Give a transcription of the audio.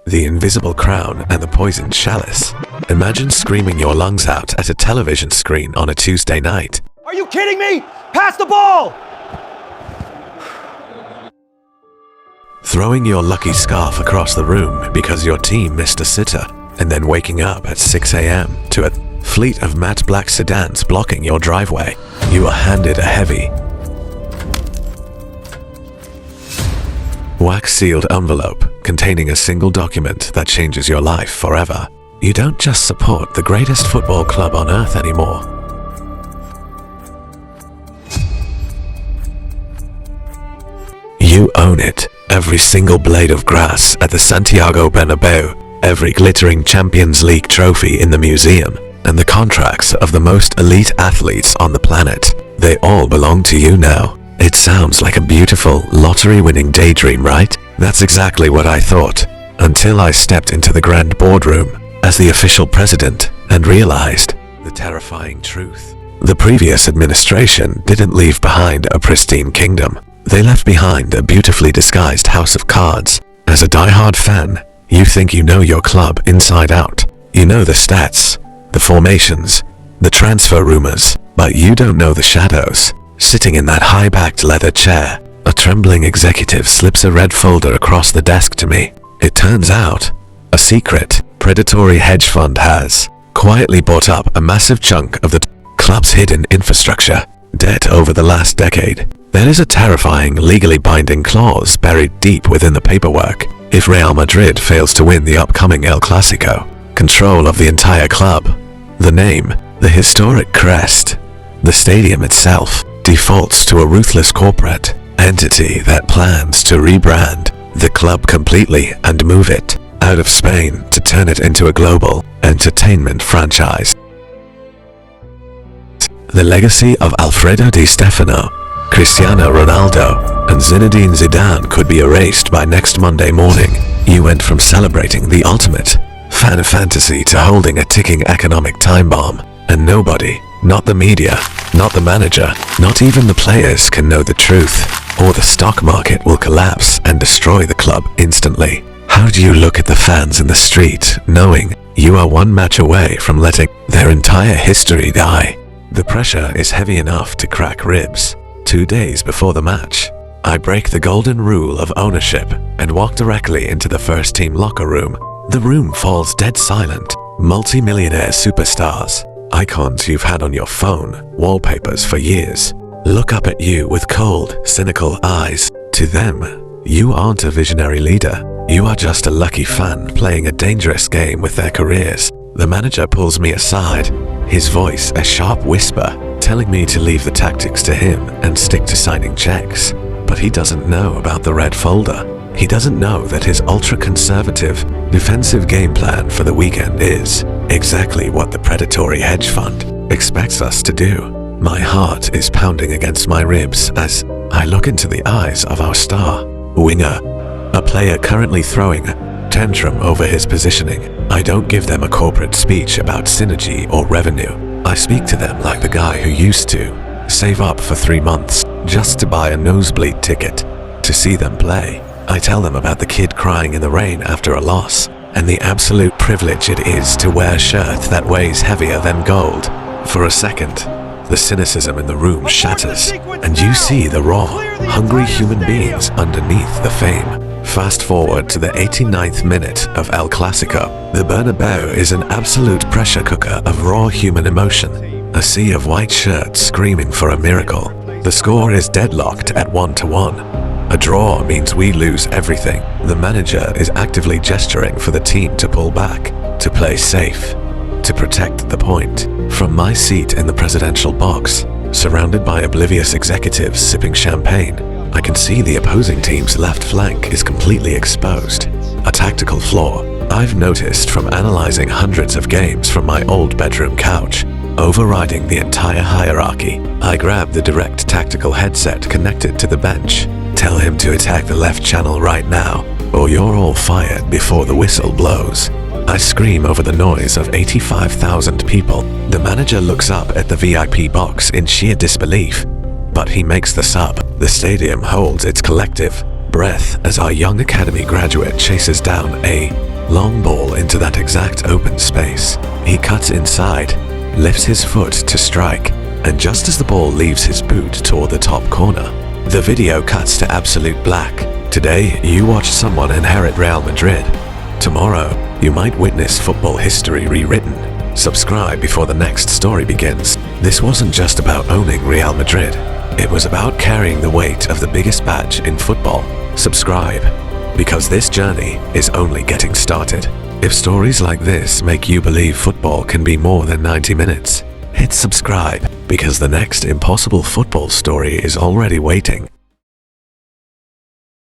the invisible crown, and the poisoned chalice. Imagine screaming your lungs out at a television screen on a Tuesday night. Are you kidding me? Pass the ball! Throwing your lucky scarf across the room because your team missed a sitter, and then waking up at 6 a.m. to a fleet of matte black sedans blocking your driveway. You are handed a heavy, wax-sealed envelope containing a single document that changes your life forever. You don't just support the greatest football club on earth anymore. You own it. Every single blade of grass at the Santiago Bernabeu, every glittering Champions League trophy in the museum, and the contracts of the most elite athletes on the planet. They all belong to you now. It sounds like a beautiful, lottery-winning daydream, right? That's exactly what I thought, until I stepped into the grand boardroom as the official president and realized the terrifying truth. The previous administration didn't leave behind a pristine kingdom. They left behind a beautifully disguised house of cards. As a die-hard fan, you think you know your club inside out. You know the stats, the formations, the transfer rumors, but you don't know the shadows. Sitting in that high-backed leather chair, a trembling executive slips a red folder across the desk to me. It turns out, a secret, predatory hedge fund has quietly bought up a massive chunk of the club's hidden infrastructure, debt over the last decade. There is a terrifying, legally binding clause buried deep within the paperwork. If Real Madrid fails to win the upcoming El Clasico, control of the entire club, the name, the historic crest, the stadium itself, defaults to a ruthless corporate entity that plans to rebrand the club completely and move it out of Spain to turn it into a global entertainment franchise. The legacy of Alfredo Di Stefano, Cristiano Ronaldo, and Zinedine Zidane could be erased by next Monday morning. You went from celebrating the ultimate fan fantasy to holding a ticking economic time bomb, and nobody, not the media, not the manager, not even the players can know the truth, or the stock market will collapse and destroy the club instantly. How do you look at the fans in the street, knowing you are one match away from letting their entire history die? The pressure is heavy enough to crack ribs. 2 days before the match, I break the golden rule of ownership and walk directly into the first team locker room. The room falls dead silent. Multi-millionaire superstars, icons you've had on your phone, wallpapers for years, look up at you with cold, cynical eyes. To them, you aren't a visionary leader. You are just a lucky fan playing a dangerous game with their careers. The manager pulls me aside, his voice a sharp whisper, telling me to leave the tactics to him and stick to signing checks. But he doesn't know about the red folder. He doesn't know that his ultra-conservative, defensive game plan for the weekend is exactly what the predatory hedge fund expects us to do. My heart is pounding against my ribs as I look into the eyes of our star winger, a player currently throwing a tantrum over his positioning. I don't give them a corporate speech about synergy or revenue. I speak to them like the guy who used to save up for 3 months just to buy a nosebleed ticket to see them play. I tell them about the kid crying in the rain after a loss, and the absolute privilege it is to wear a shirt that weighs heavier than gold. For a second, the cynicism in the room shatters, and you see the raw, hungry human beings underneath the fame. Fast forward to the 89th minute of El Clasico. The Bernabeu is an absolute pressure cooker of raw human emotion, a sea of white shirts screaming for a miracle. The score is deadlocked at 1-1. A draw means we lose everything. The manager is actively gesturing for the team to pull back, to play safe, to protect the point. From my seat in the presidential box, surrounded by oblivious executives sipping champagne, I can see the opposing team's left flank is completely exposed. A tactical flaw I've noticed from analyzing hundreds of games from my old bedroom couch, overriding the entire hierarchy. I grab the direct tactical headset connected to the bench, tell him to attack the left channel right now, or you're all fired before the whistle blows. I scream over the noise of 85,000 people. The manager looks up at the VIP box in sheer disbelief, but he makes the sub. The stadium holds its collective breath as our young academy graduate chases down a Long ball into that exact open space. He cuts inside, lifts his foot to strike, and just as the ball leaves his boot toward the top corner, the video cuts to absolute black. Today, you watch someone inherit Real Madrid. Tomorrow, you might witness football history rewritten. Subscribe before the next story begins. This wasn't just about owning Real Madrid. It was about carrying the weight of the biggest badge in football. Subscribe, because this journey is only getting started. If stories like this make you believe football can be more than 90 minutes, hit subscribe, because the next impossible football story is already waiting.